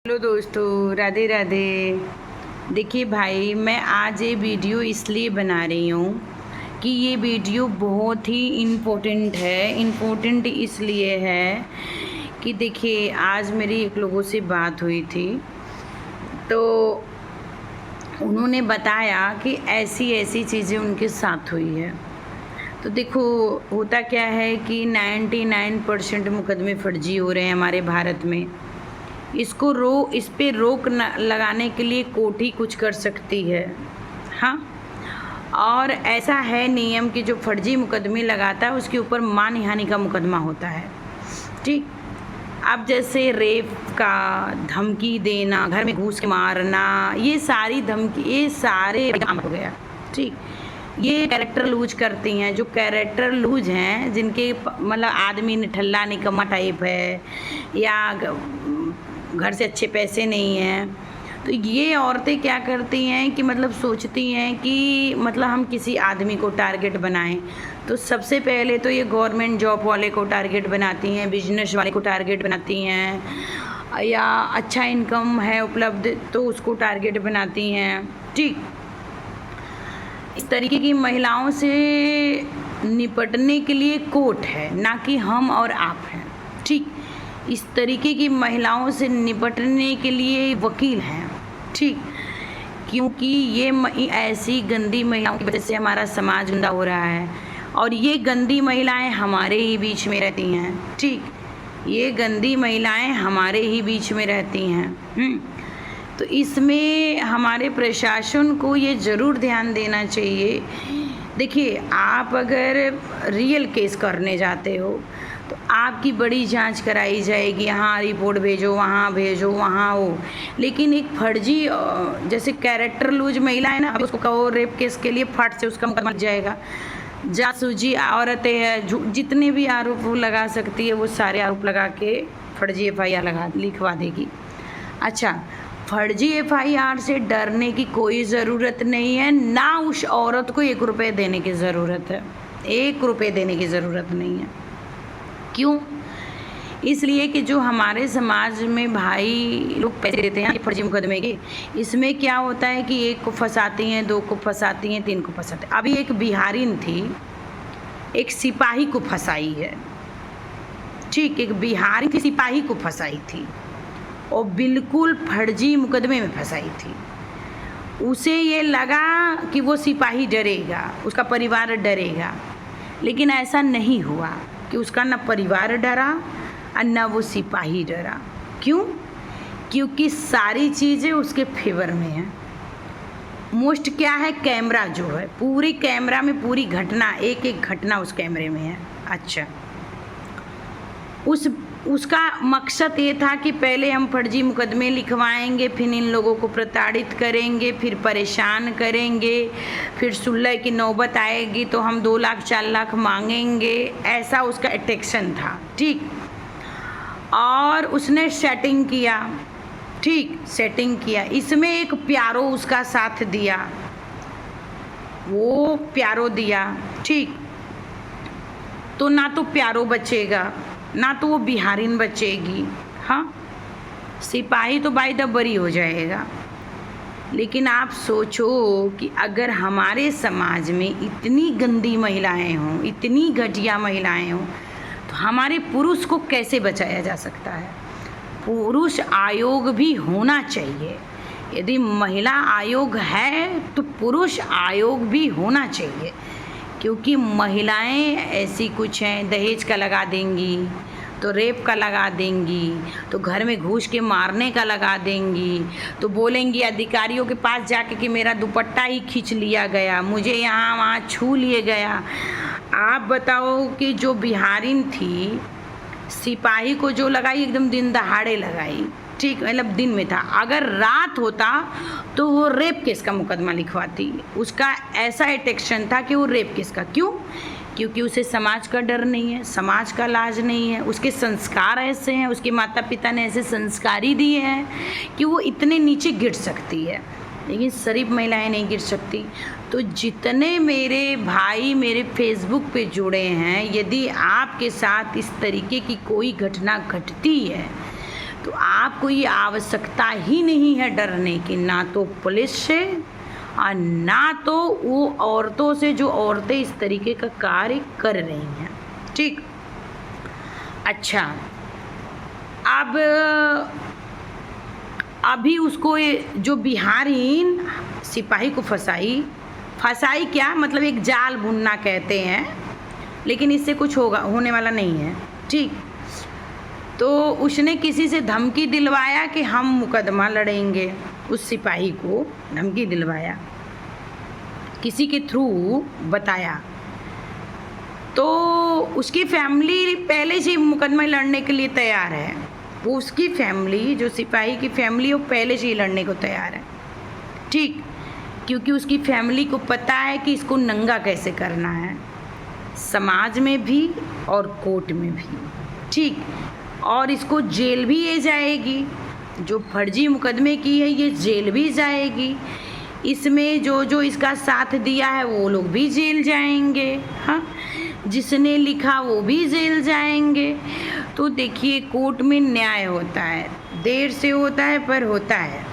Hello दोस्तों, राधे राधे। देखिए भाई, मैं आज ये वीडियो इसलिए बना रही हूँ कि ये वीडियो बहुत ही इम्पोर्टेंट है। इम्पोर्टेंट इसलिए है कि देखिए, आज मेरी एक लोगों से बात हुई थी, तो उन्होंने बताया कि ऐसी ऐसी चीज़ें उनके साथ हुई है। तो देखो, होता क्या है कि 99% मुकदमे फर्जी हो रहे हैं हमारे भारत में। इस पे रोक लगाने के लिए कोर्ट ही कुछ कर सकती है। हाँ, और ऐसा है नियम कि जो फर्जी मुकदमे लगाता है उसके ऊपर मानहानि का मुकदमा होता है। ठीक, अब जैसे रेप का, धमकी देना, घर में घुस के मारना, ये सारी धमकी, ये सारे काम हो गया। ठीक, ये कैरेक्टर लूज करती हैं। जो कैरेक्टर लूज हैं, जिनके मतलब आदमी निठल्ला निकम्मा टाइप है या घर से अच्छे पैसे नहीं हैं, तो ये औरतें क्या करती हैं कि मतलब सोचती हैं कि मतलब हम किसी आदमी को टारगेट बनाएं। तो सबसे पहले तो ये गवर्नमेंट जॉब वाले को टारगेट बनाती हैं, बिजनेस वाले को टारगेट बनाती हैं, या अच्छा इनकम है उपलब्ध तो उसको टारगेट बनाती हैं। ठीक, इस तरीके की महिलाओं से निपटने के लिए कोर्ट है, ना कि हम और आप हैं। ठीक, इस तरीके की महिलाओं से निपटने के लिए वकील हैं। ठीक, क्योंकि ये ऐसी गंदी महिलाओं की वजह से हमारा समाज गंदा हो रहा है, और ये गंदी महिलाएं हमारे ही बीच में रहती हैं। ठीक, ये गंदी महिलाएं हमारे ही बीच में रहती हैं। तो इसमें हमारे प्रशासन को ये ज़रूर ध्यान देना चाहिए। देखिए, आप अगर रियल केस करने जाते हो तो आपकी बड़ी जांच कराई जाएगी, हाँ रिपोर्ट भेजो, वहाँ भेजो, वहाँ हो। लेकिन एक फर्जी जैसे कैरेक्टर लूज महिला है ना, अब उसको कहो रेप केस के लिए, फट से उसका मुकदमा लग जाएगा। जासूजी औरतें हैं, जितने भी आरोप वो लगा सकती है वो सारे आरोप लगा के फर्जी FIR लिखवा देगी। अच्छा, फर्जी FIR से डरने की कोई ज़रूरत नहीं है, ना उस औरत को 1 रुपये देने की ज़रूरत है। 1 रुपये देने की ज़रूरत नहीं है। क्यों? इसलिए कि जो हमारे समाज में भाई लोग पैसे देते हैं फर्जी मुकदमे के, इसमें क्या होता है कि 1 को फंसाती हैं, 2 को फंसाती हैं, 3 को फंसाते हैं। अभी एक बिहारिन थी, एक सिपाही को फंसाई है। ठीक, एक बिहारी थी, सिपाही को फंसाई थी, और बिल्कुल फर्जी मुकदमे में फंसाई थी। उसे ये लगा कि वो सिपाही डरेगा, उसका परिवार डरेगा, लेकिन ऐसा नहीं हुआ कि उसका ना परिवार डरा और ना वो सिपाही डरा। क्यों? क्योंकि सारी चीज़ें उसके फेवर में हैं। मोस्ट क्या है, कैमरा जो है, पूरी कैमरा में पूरी घटना, एक एक घटना उस कैमरे में है। अच्छा, उसका मकसद ये था कि पहले हम फर्जी मुकदमे लिखवाएंगे, फिर इन लोगों को प्रताड़ित करेंगे, फिर परेशान करेंगे, फिर सुलह की नौबत आएगी तो हम 2 लाख 4 लाख मांगेंगे। ऐसा उसका अटेंशन था। ठीक, और उसने सेटिंग किया। ठीक, सेटिंग किया। इसमें एक प्यारो उसका साथ दिया, वो प्यारो दिया। ठीक, तो ना तो प्यारो बचेगा, ना तो वो बिहारिन बचेगी। हाँ, सिपाही तो बाय द बरी हो जाएगा। लेकिन आप सोचो कि अगर हमारे समाज में इतनी गंदी महिलाएं हों, इतनी घटिया महिलाएं हों, तो हमारे पुरुष को कैसे बचाया जा सकता है? पुरुष आयोग भी होना चाहिए। यदि महिला आयोग है तो पुरुष आयोग भी होना चाहिए, क्योंकि महिलाएं ऐसी कुछ हैं, दहेज का लगा देंगी, तो रेप का लगा देंगी, तो घर में घुस के मारने का लगा देंगी, तो बोलेंगी अधिकारियों के पास जाके कि मेरा दुपट्टा ही खींच लिया गया, मुझे यहाँ वहाँ छू लिए गया। आप बताओ कि जो बिहारिन थी, सिपाही को जो लगाई, एकदम दिन दहाड़े लगाई। ठीक, मतलब दिन में था। अगर रात होता तो वो रेप केस का मुकदमा लिखवाती। उसका ऐसा अटेंशन था कि वो रेप केस का। क्यों? क्योंकि उसे समाज का डर नहीं है, समाज का लाज नहीं है, उसके संस्कार ऐसे हैं, उसके माता पिता ने ऐसे संस्कारी दिए हैं कि वो इतने नीचे गिर सकती है, लेकिन शरीफ महिलाएं नहीं गिर सकती। तो जितने मेरे भाई मेरे फेसबुक पे जुड़े हैं, यदि आपके साथ इस तरीके की कोई घटना घटती है तो आपको ये आवश्यकता ही नहीं है डरने की, ना तो पुलिस से और ना तो वो औरतों से जो औरतें इस तरीके का कार्य कर रही हैं। ठीक, अच्छा, अब अभी उसको जो बिहारीन सिपाही को फंसाई क्या, मतलब एक जाल बुनना कहते हैं, लेकिन इससे कुछ होने वाला नहीं है। ठीक, तो उसने किसी से धमकी दिलवाया कि हम मुकदमा लड़ेंगे, उस सिपाही को धमकी दिलवाया, किसी के थ्रू बताया, तो उसकी फैमिली पहले से मुकदमा लड़ने के लिए तैयार है। वो उसकी फैमिली, जो सिपाही की फैमिली, वो पहले से ही लड़ने को तैयार है। ठीक, क्योंकि उसकी फैमिली को पता है कि इसको नंगा कैसे करना है, समाज में भी और कोर्ट में भी। ठीक, और इसको जेल भी ये जाएगी, जो फर्जी मुकदमे की है ये जेल भी जाएगी, इसमें जो इसका साथ दिया है वो लोग भी जेल जाएंगे, हाँ, जिसने लिखा वो भी जेल जाएंगे। तो देखिए, कोर्ट में न्याय होता है, देर से होता है पर होता है।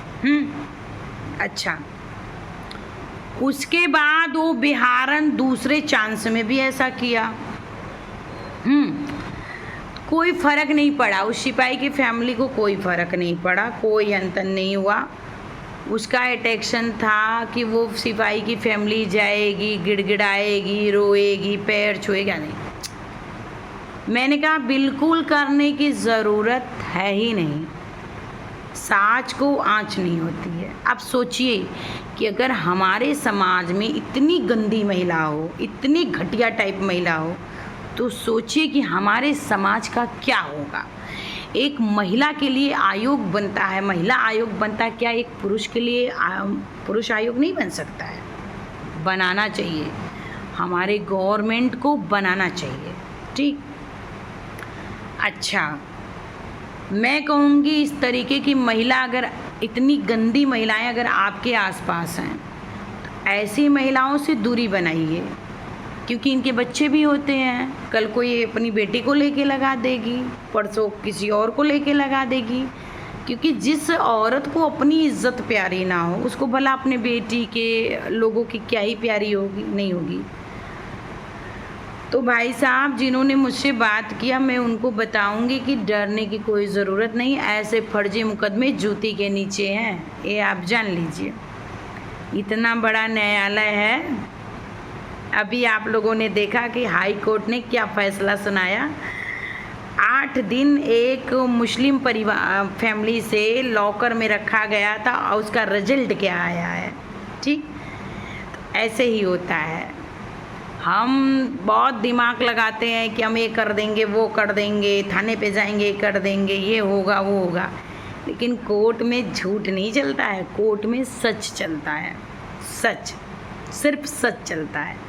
अच्छा, उसके बाद वो बिहारन दूसरे चांस में भी ऐसा किया। कोई फ़र्क नहीं पड़ा, उस सिपाही की फैमिली को कोई फ़र्क नहीं पड़ा, कोई अंतर नहीं हुआ। उसका अटेंशन था कि वो सिपाही की फैमिली जाएगी, गिड़गिड़ाएगी, रोएगी, पैर छुएगा नहीं। मैंने कहा बिल्कुल करने की ज़रूरत है ही नहीं, साँच को आँच नहीं होती है। अब सोचिए कि अगर हमारे समाज में इतनी गंदी महिला हो, इतनी घटिया टाइप महिला हो, तो सोचिए कि हमारे समाज का क्या होगा। एक महिला के लिए आयोग बनता है, महिला आयोग बनता है, क्या एक पुरुष के लिए पुरुष आयोग नहीं बन सकता है? बनाना चाहिए, हमारे गवर्नमेंट को बनाना चाहिए। ठीक, अच्छा, मैं कहूँगी इस तरीके की महिला, अगर इतनी गंदी महिलाएं अगर आपके आसपास हैं, तो ऐसी महिलाओं से दूरी बनाइए, क्योंकि इनके बच्चे भी होते हैं। कल कोई अपनी बेटी को लेके लगा देगी, परसों किसी और को लेके लगा देगी, क्योंकि जिस औरत को अपनी इज्जत प्यारी ना हो, उसको भला अपने बेटी के लोगों की क्या ही प्यारी होगी, नहीं होगी। तो भाई साहब जिन्होंने मुझसे बात किया, मैं उनको बताऊंगी कि डरने की कोई ज़रूरत नहीं, ऐसे फर्जी मुकदमे जूती के नीचे हैं, ये आप जान लीजिए। इतना बड़ा न्यायालय है। अभी आप लोगों ने देखा कि हाई कोर्ट ने क्या फैसला सुनाया। 8 दिन एक मुस्लिम परिवार फैमिली से लॉकर में रखा गया था और उसका रिजल्ट क्या आया है। ठीक, तो ऐसे ही होता है। हम बहुत दिमाग लगाते हैं कि हम ये कर देंगे, वो कर देंगे, थाने पे जाएंगे, कर देंगे, ये होगा, वो होगा, लेकिन कोर्ट में झूठ नहीं चलता है, कोर्ट में सच चलता है। सच, सिर्फ सच चलता है।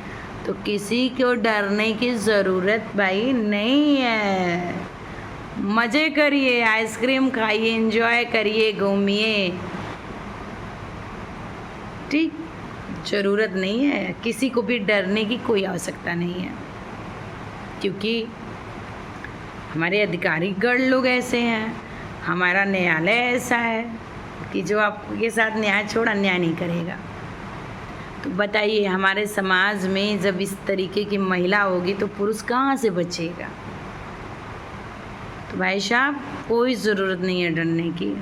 तो किसी को डरने की ज़रूरत भाई नहीं है। मज़े करिए, आइसक्रीम खाइए, एंजॉय करिए, घूमिए। ठीक, ज़रूरत नहीं है, किसी को भी डरने की कोई आवश्यकता नहीं है, क्योंकि हमारे अधिकारीगण लोग ऐसे हैं, हमारा न्यायालय ऐसा है कि जो आपके साथ न्याय छोड़ा अन्याय नहीं करेगा। तो बताइए, हमारे समाज में जब इस तरीके की महिला होगी तो पुरुष कहाँ से बचेगा? तो भाई साहब कोई ज़रूरत नहीं है डरने की।